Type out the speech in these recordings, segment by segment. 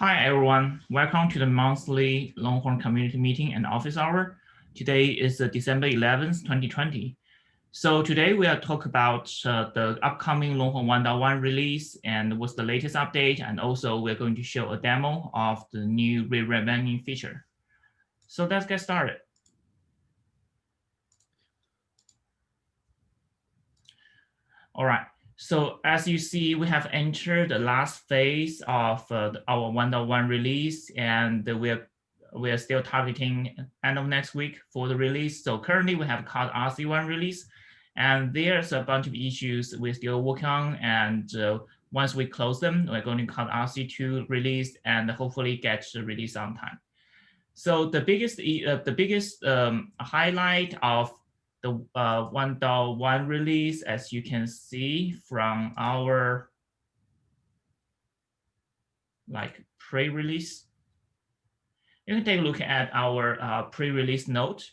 Hi, everyone. Welcome to the monthly Longhorn community meeting and office hour. Today is December 11th, 2020. So today we are talk about the upcoming Longhorn 1.1 release and what's the latest update. And also we're going to show a demo of the new re-revenue feature. So let's get started. All right. So as you see, we have entered the last phase of our 1.1 release, and we are still targeting end of next week for the release. So currently we have called RC1 release, and there's a bunch of issues we're still working on. And once we close them, we're going to call RC2 release and hopefully get the release on time. So the biggest highlight of the 1.1 release, as you can see from our pre-release. You can take a look at our pre-release note.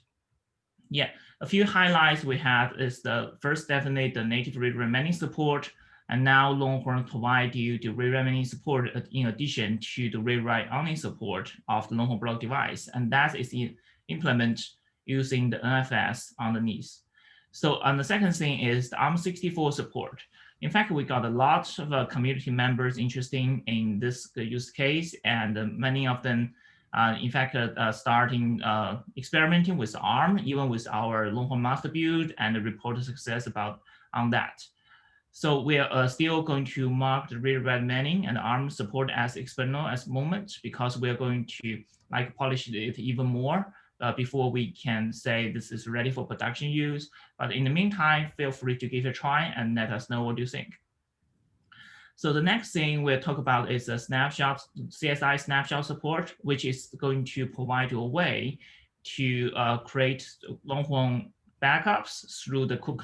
Yeah, a few highlights we have is the first, definitely the native re-remaining support. And now Longhorn provide you the re-remaining support in addition to the rewrite only support of the Longhorn block device. And that is implemented using the NFS underneath. So and the second thing is the ARM64 support. In fact, we got a lot of community members interested in this use case, and many of them in fact, starting experimenting with ARM, even with our Longhorn master build, and report success on that. So we are still going to mark the read manning and ARM support as external as moment, because we are going to polish it even more before we can say this is ready for production use. But in the meantime, feel free to give it a try and let us know what you think. So the next thing we'll talk about is a snapshot, CSI snapshot support, which is going to provide you a way to create Longhorn backups through the kube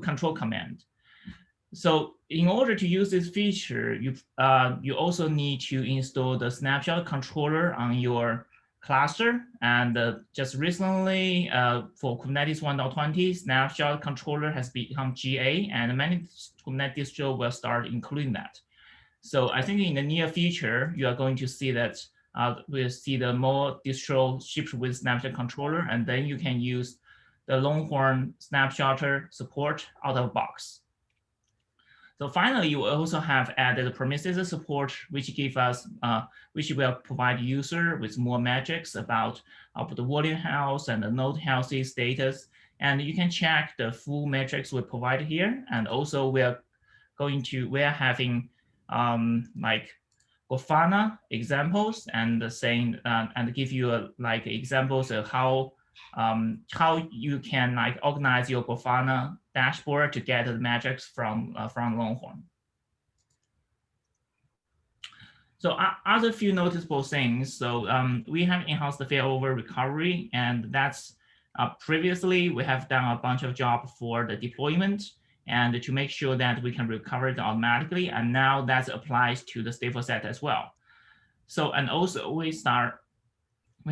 control command. So in order to use this feature, you also need to install the snapshot controller on your cluster. And just recently, for Kubernetes 1.20, snapshot controller has become GA, and many Kubernetes distro will start including that. So I think in the near future, you are going to see that we'll see the more distro shipped with snapshot controller, and then you can use the Longhorn snapshotter support out of box. So finally, you also have added permissions support, which give us, which will provide user with more metrics about the volume health and the node health status. And you can check the full metrics we provide here. And also we're having Grafana examples and saying and give you examples of how you can organize your Grafana dashboard to get the metrics from Longhorn. So other few noticeable things. So we have enhanced the failover recovery, and that's previously we have done a bunch of job for the deployment and to make sure that we can recover it automatically. And now that applies to the stateful set as well. So and also we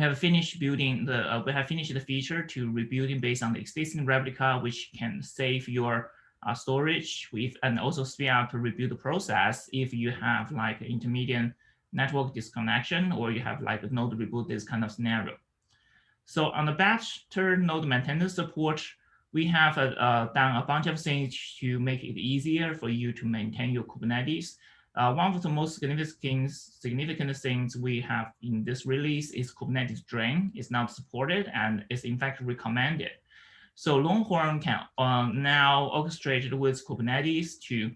have finished building the feature to rebuilding based on the existing replica, which can save your storage and also speed up to rebuild the process if you have intermediate network disconnection or you have a node reboot, this kind of scenario. So on the batch turn node maintenance support, we have done a bunch of things to make it easier for you to maintain your Kubernetes. One of the most significant things we have in this release is Kubernetes drain is not supported and is in fact recommended. So Longhorn can now orchestrate with Kubernetes to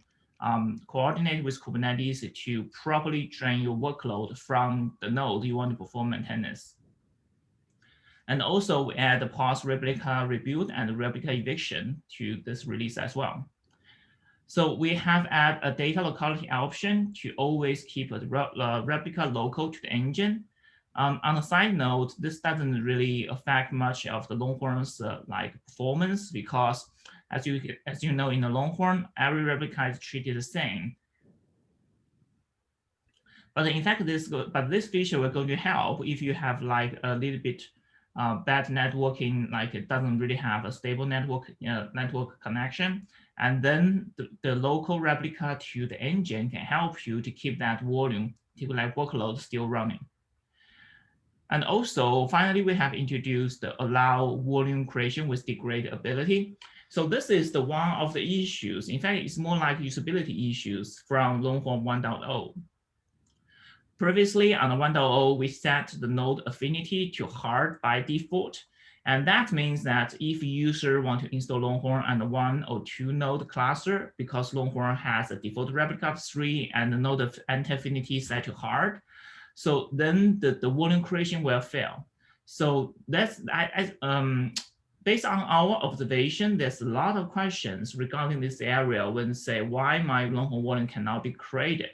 coordinate with Kubernetes to properly drain your workload from the node you want to perform maintenance. And also we add the post-replica rebuild and replica eviction to this release as well. So we have added a data locality option to always keep a replica local to the engine. On a side note, this doesn't really affect much of the Longhorn's performance, because as you know, in the Longhorn, every replica is treated the same. But in fact, this feature will going to help if you have a little bit bad networking, it doesn't really have a stable network connection. And then the local replica to the engine can help you to keep that volume particular workload still running. And also, finally, we have introduced the allow volume creation with degradability. So this is the one of the issues. In fact, it's more like usability issues from Longhorn 1.0. Previously on the 1.0, we set the node affinity to hard by default. And that means that if a user want to install Longhorn on a 1 or 2 node cluster, because Longhorn has a default replica of 3 and the node of anti-affinity set to hard, so then the volume creation will fail. So that's based on our observation, there's a lot of questions regarding this area when say why my Longhorn volume cannot be created.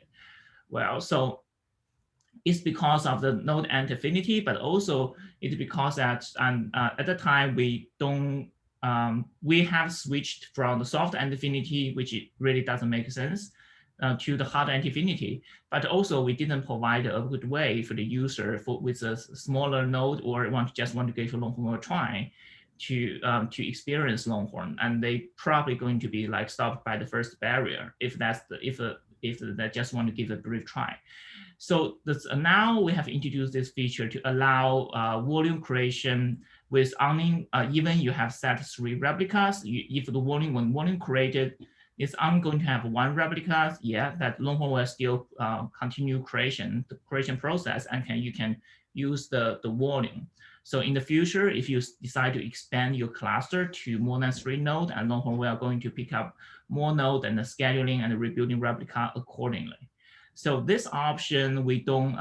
Well, so it's because of the node anti-affinity, but also it's because that at the time we don't we have switched from the soft anti-affinity, which it really doesn't make sense, to the hard anti-affinity. But also we didn't provide a good way for the user with a smaller node or just want to give Longhorn a try to experience Longhorn, and they probably going to be like stopped by the first barrier if they just want to give a brief try. So now we have introduced this feature to allow volume creation with only even you have set 3 replicas. If the volume created is only going to have 1 replica, yeah, that Longhorn will still continue the creation process, and you can use the volume. So in the future, if you decide to expand your cluster to more than 3 nodes, and Longhorn we are going to pick up more nodes and the scheduling and the rebuilding replica accordingly. So this option we don't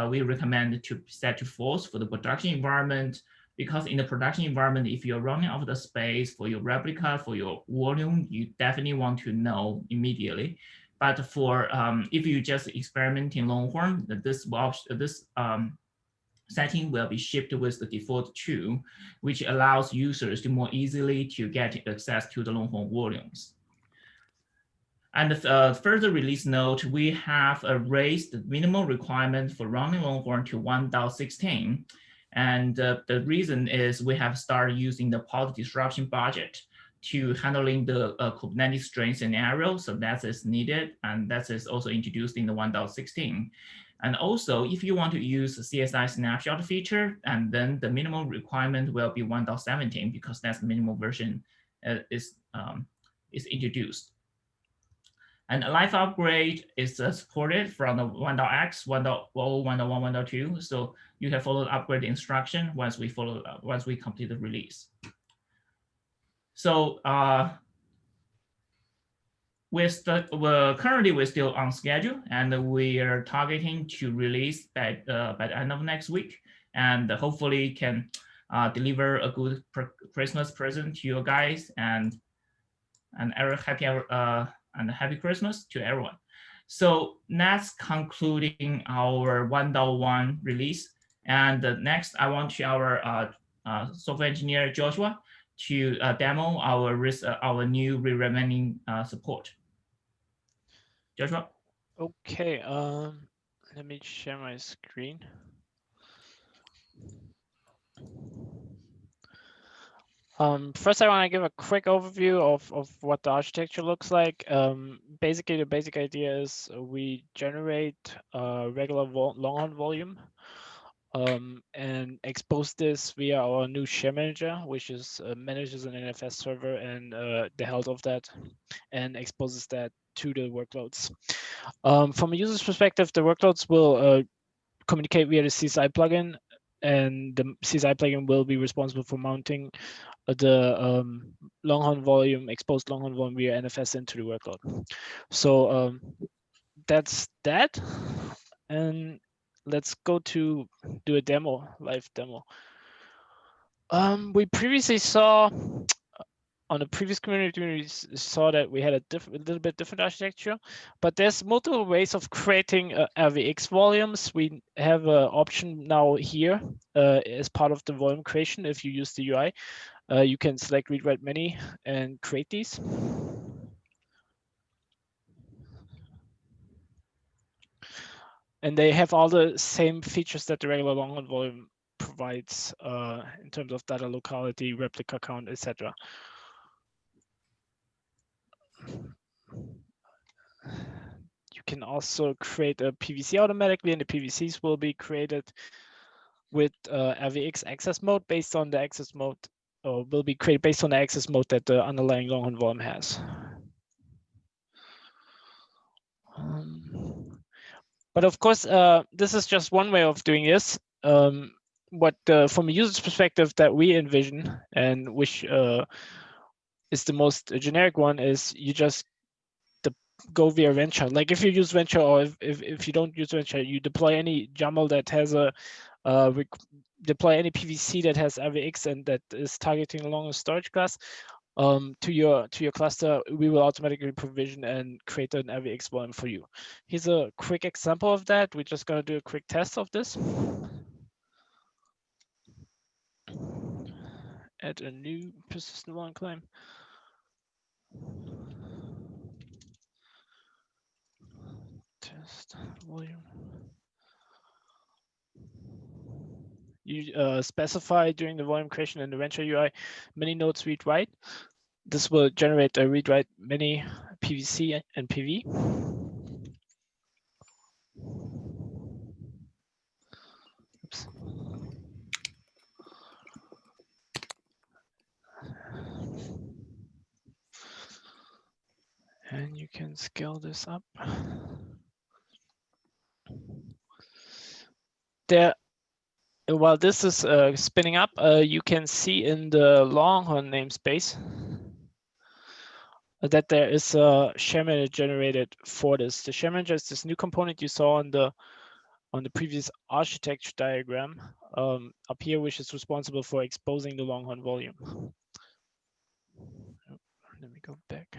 we recommend to set to false for the production environment, because in the production environment, if you're running out of the space for your replica, for your volume, you definitely want to know immediately. But for if you just experimenting Longhorn, this setting will be shipped with the default 2, which allows users to more easily to get access to the Longhorn volumes. And further release note, we have raised the minimum requirement for running Longhorn to 1.16. And the reason is we have started using the pod disruption budget to handling the Kubernetes strain scenario. So that is needed. And that is also introduced in the 1.16. And also, if you want to use the CSI snapshot feature, and then the minimum requirement will be 1.17 because that's the minimum version is introduced. And a live upgrade is supported from the 1.x, 1.0, 1.1, 1.2. So you can follow the upgrade instruction once we complete the release. So currently we're still on schedule, and we are targeting to release by the end of next week, and hopefully can deliver a good Christmas present to you guys, and happy Christmas to everyone. So that's concluding our 1.1 release. And next, I want to our software engineer Joshua to demo our new remaining support. Joshua. Okay. Let me share my screen. First, I want to give a quick overview of what the architecture looks like. Basically, the basic idea is we generate a regular Longhorn volume and expose this via our new share manager, which is manages an NFS server and the health of that, and exposes that to the workloads. From a user's perspective, the workloads will communicate via the CSI plugin, and the CSI plugin will be responsible for mounting the Longhorn volume, exposed Longhorn volume via NFS into the workload. So that's that. And let's go to do a demo, live demo. We previously saw on the previous community, we saw that we had a little bit different architecture, but there's multiple ways of creating RVX volumes. We have an option now here as part of the volume creation. If you use the UI, you can select read write many and create these. And they have all the same features that the regular Longhorn volume provides in terms of data locality, replica count, etc. You can also create a PVC automatically, and the PVCs will be created with RVX access mode based on the access mode, or will be created based on the access mode that the underlying Longhorn volume has. But of course, this is just one way of doing this. What from a user's perspective that we envision, and which is the most generic one, is you just go via Venture. Like if you use Venture, or if you don't use Venture, you deploy any YAML that has a deploy any PVC that has RVX and that is targeting along a storage class to your cluster. We will automatically provision and create an RVX volume for you. Here's a quick example of that. We're just gonna do a quick test of this. Add a new persistent volume claim. Test volume. You specify during the volume creation in the Venture UI many nodes read write. This will generate a read write many PVC and PV. Oops. And you can scale this up. There, while this is spinning up, you can see in the Longhorn namespace that there is a share manager generated for this. The share manager is this new component you saw on the previous architecture diagram up here, which is responsible for exposing the Longhorn volume. Let me go back.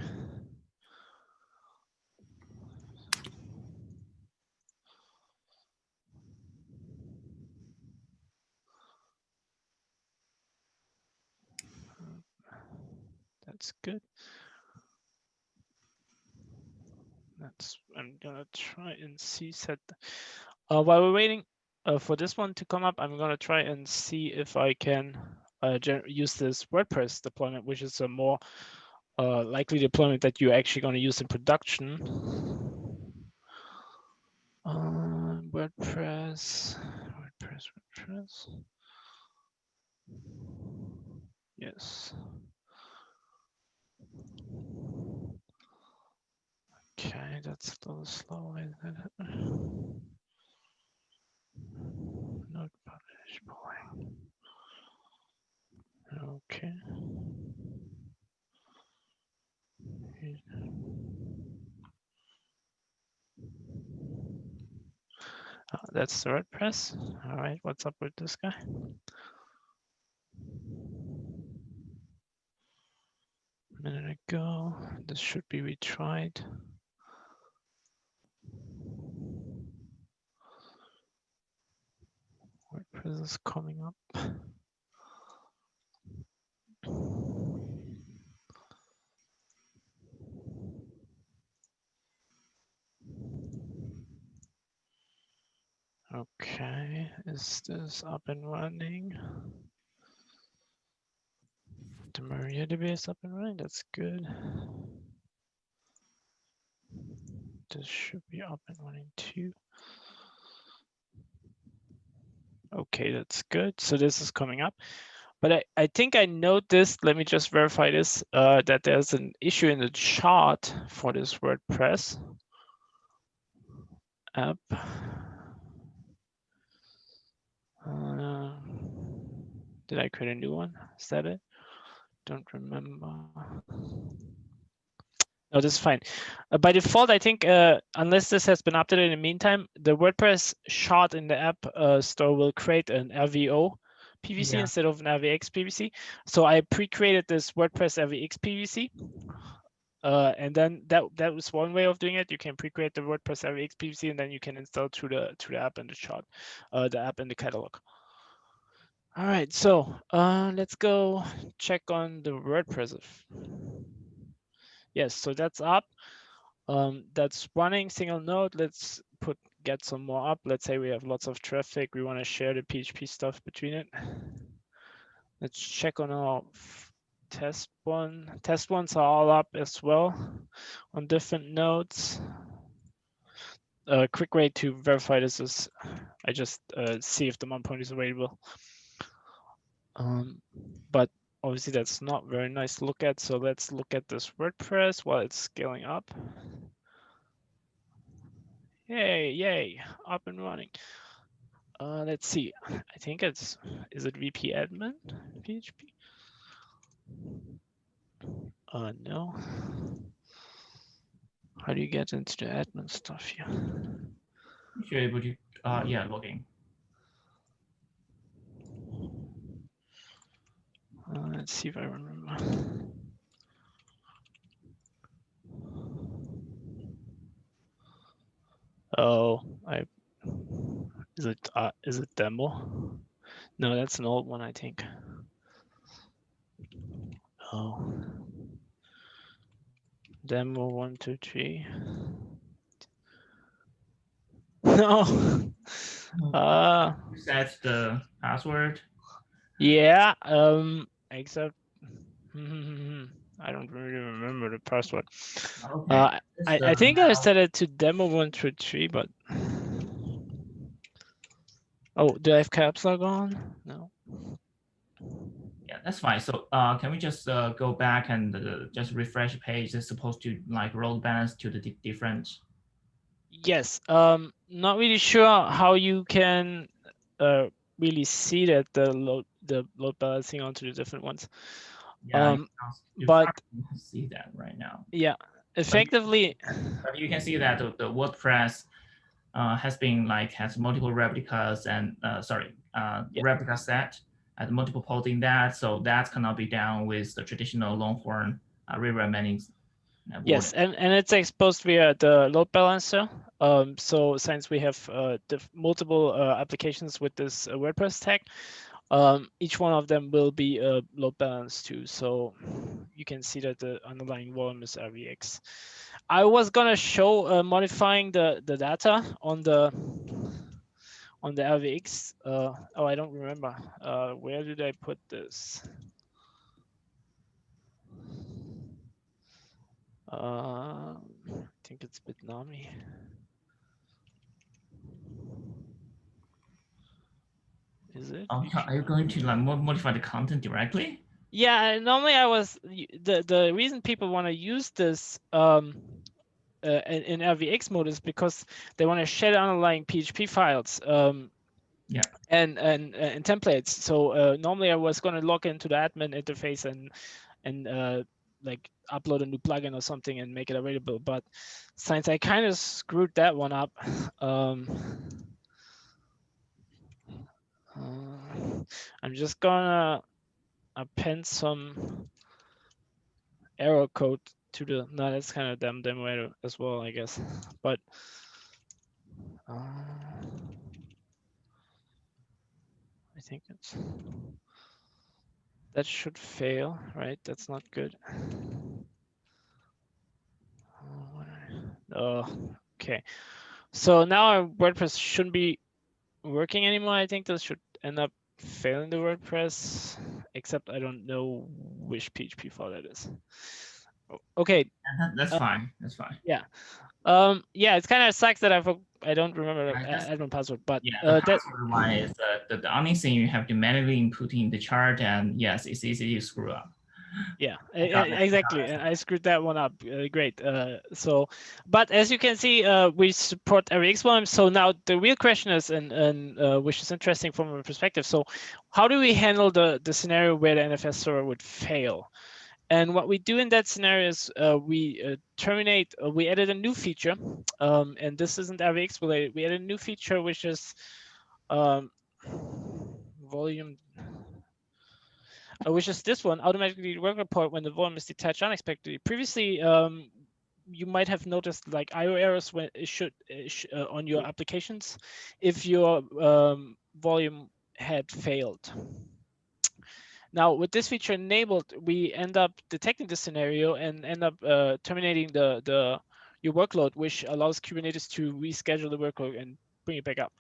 That's good. I'm gonna try and see set. While we're waiting for this one to come up, I'm gonna try and see if I can use this WordPress deployment, which is a more likely deployment that you're actually gonna use in production. WordPress. Yes. Okay, that's a little slow. Not publish polling. Okay. That's the WordPress. All right, what's up with this guy? A minute ago, this should be retried. WordPress is coming up. Okay, is this up and running? The MariaDB is up and running, that's good. This should be up and running too. Okay, that's good. So this is coming up. But I think I noticed, let me just verify this, that there's an issue in the chart for this WordPress app. Did I create a new one? Is that it? Don't remember. No, this is fine. By default, I think, unless this has been updated in the meantime, the WordPress shard in the app store will create an RVO PVC instead of an RVX PVC. So I pre-created this WordPress RVX PVC. And then that was one way of doing it. You can pre-create the WordPress RVX PVC, and then you can install through the app in the chart, the app in the catalog. All right, so let's go check on the WordPress. Yes, so that's up. That's running single node. Let's get some more up. Let's say we have lots of traffic. We want to share the PHP stuff between it. Let's check on our test one. Test ones are all up as well on different nodes. a quick way to verify this is I just see if the mount point is available. But obviously that's not very nice to look at. So let's look at this WordPress while it's scaling up. Yay, up and running. Let's see. I think is it VP admin PHP? No. How do you get into the admin stuff here? If you're able to, yeah, login. Let's see if I remember. Oh, is it demo? No, that's an old one, I think. Oh, demo 1, 2, 3. No. You set the password. Yeah. Except I don't really remember the password. Okay. I think I set it to demo 1, 2, 3, but oh, do I have caps lock on? No. Yeah, that's fine. So can we just go back and just refresh the page? It's supposed to like load balance to the different. Yes. Not really sure how you can really see that the load balancing onto the different ones. Yeah, but you can see that right now. Yeah, effectively. But you can see that the WordPress has multiple replicas and replica set and multiple pods in that. So that cannot be done with the traditional Longhorn re-remaining. Yes, and it's exposed via the load balancer. So since we have multiple applications with this WordPress tag, each one of them will be load balanced too. So you can see that the underlying volume is RVX. I was gonna show modifying the data on the RVX. Oh, I don't remember. Where did I put this? I think it's Bitnami. Is it? Are you going to like modify the content directly? Yeah, normally I was the reason people want to use this in RVX mode is because they want to share the underlying PHP files. Yeah. And templates. So normally I was going to log into the admin interface and like upload a new plugin or something and make it available. But since I kind of screwed that one up, I'm just gonna append some error code to the. No, that's kind of dumb demo as well, I guess. But I think that should fail, right? That's not good. Oh, okay. So now our WordPress shouldn't be working anymore. I think this should end up failing the WordPress, except I don't know which PHP file that is. Okay. That's fine. That's fine. Yeah. Yeah, it's kind of sucks that I don't remember the admin password, but yeah, the password one is the only thing you have to manually input in the chart, and yes, it's easy to screw up. Yeah, exactly. And I screwed that one up. Great. So, but as you can see, we support RX volume. So now the real question is, and which is interesting from a perspective. So, how do we handle the scenario where the NFS server would fail? And what we do in that scenario is we terminate. We added a new feature, and this isn't RX related. We added a new feature which is volume. Which is this one, automatically work report when the volume is detached unexpectedly. Previously, you might have noticed like IO errors when it should on your applications if your volume had failed. Now, with this feature enabled, we end up detecting the scenario and end up terminating your workload, which allows Kubernetes to reschedule the workload and bring it back up.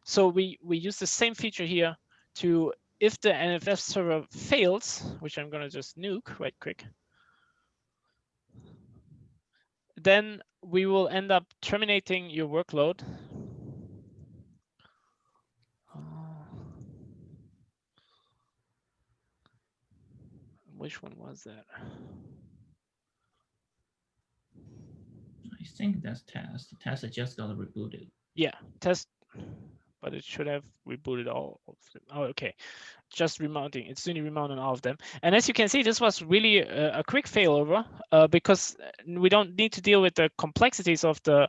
So we use the same feature here to, if the NFS server fails, which I'm going to just nuke right quick, then we will end up terminating your workload. Which one was that? I think that's test. Test just got rebooted. Yeah, test, but it should have rebooted all of them. Oh, okay. Just remounting. It's doing remount on all of them. And as you can see, this was really a quick failover because we don't need to deal with the complexities of the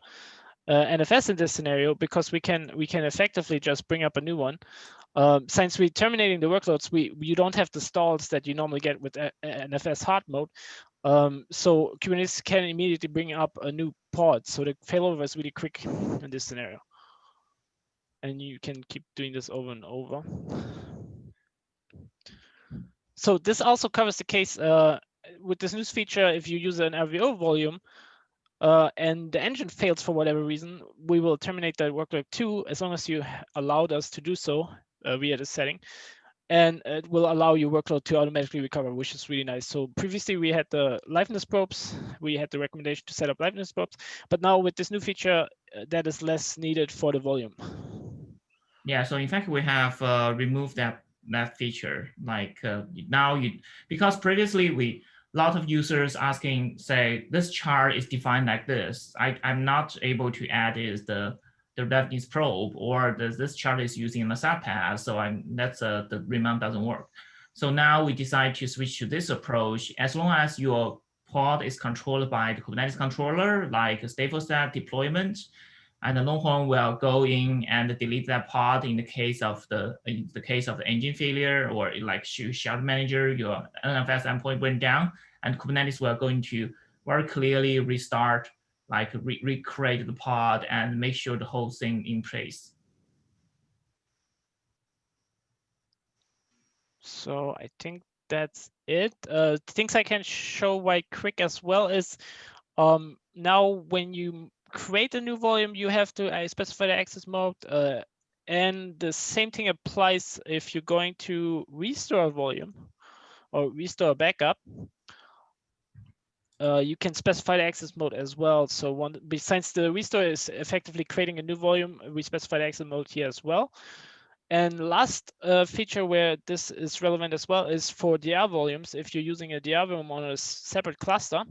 NFS in this scenario because we can effectively just bring up a new one. Since we're terminating the workloads, you don't have the stalls that you normally get with NFS hard mode. So Kubernetes can immediately bring up a new pod. So the failover is really quick in this scenario. And you can keep doing this over and over. So this also covers the case with this news feature. If you use an RVO volume and the engine fails for whatever reason, we will terminate that workload too, as long as you allowed us to do so via the setting. And it will allow your workload to automatically recover, which is really nice. So previously we had the liveness probes, we had the recommendation to set up liveness probes, but now with this new feature, that is less needed for the volume. Yeah, so in fact, we have removed that feature. Like now because previously a lot of users asking, say, this chart is defined like this. I'm not able to add is the reference probe, or this chart is using the subpath. So the remount doesn't work. So now we decide to switch to this approach. As long as your pod is controlled by the Kubernetes controller, like stateful set deployment, and the Longhorn will go in and delete that pod in the case of the engine failure, or like shard manager, your NFS endpoint went down, and Kubernetes will going to very clearly restart, like recreate the pod and make sure the whole thing in place. So I think that's it. Things I can show right quick as well is now when you create a new volume, you have to specify the access mode. And the same thing applies if you're going to restore a volume or restore a backup. You can specify the access mode as well. So besides the restore is effectively creating a new volume, we specify the access mode here as well. And last feature where this is relevant as well is for DR volumes. If you're using a DR volume on a separate cluster,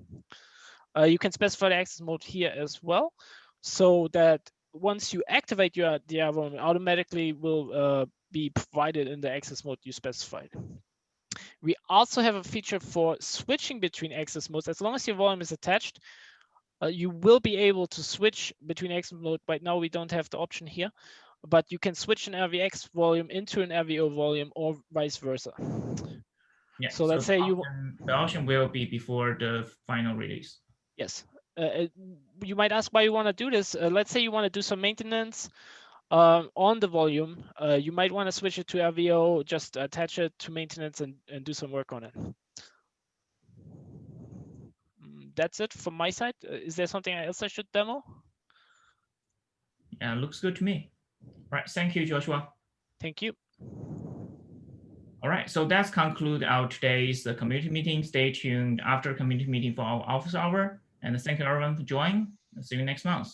you can specify the access mode here as well, so that once you activate your DR volume, automatically will be provided in the access mode you specified. We also have a feature for switching between access modes. As long as your volume is attached, you will be able to switch between access mode. Right now, we don't have the option here, but you can switch an RVX volume into an RVO volume or vice versa. Yeah. So let's say the option will be before the final release. Yes. You might ask why you want to do this. Let's say you want to do some maintenance on the volume. You might want to switch it to RVO, just attach it to maintenance and do some work on it. That's it from my side. Is there something else I should demo? Yeah, looks good to me. Right. Thank you, Joshua. Thank you. All right, so that's conclude our today's community meeting. Stay tuned after community meeting for our office hour. And thank you everyone for joining. See you next month.